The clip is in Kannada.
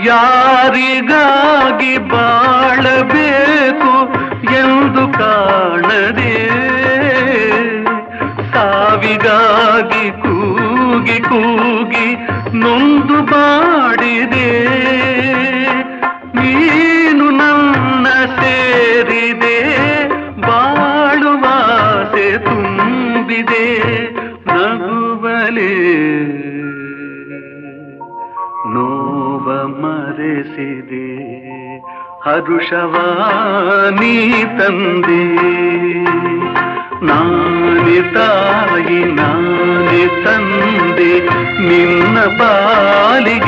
ಯಾರಿಗಾಗಿ ಬಾಳಬೇಕು ಎಂದು ಕಾಣದೆ ಸಾವಿಗಾಗಿ ಕೂಗಿ ಕೂಗಿ ನೊಂದು ಬಾಡಿದೆ. ನೀನು ನನ್ನ ಸೇರಿದೆ ಬಾಳುವಾಸೆ ತುಂಬಿದೆ ನಗುವಲೇ ನೋವ ಮರೆಸಿದೆ ಹರುಷವಾನಿ ತಂದೆ. ನಾನೇ ತಾಯಿ ನಾನೇ ತಂದೆ ನಿನ್ನ ಪಾಲಿಗೆ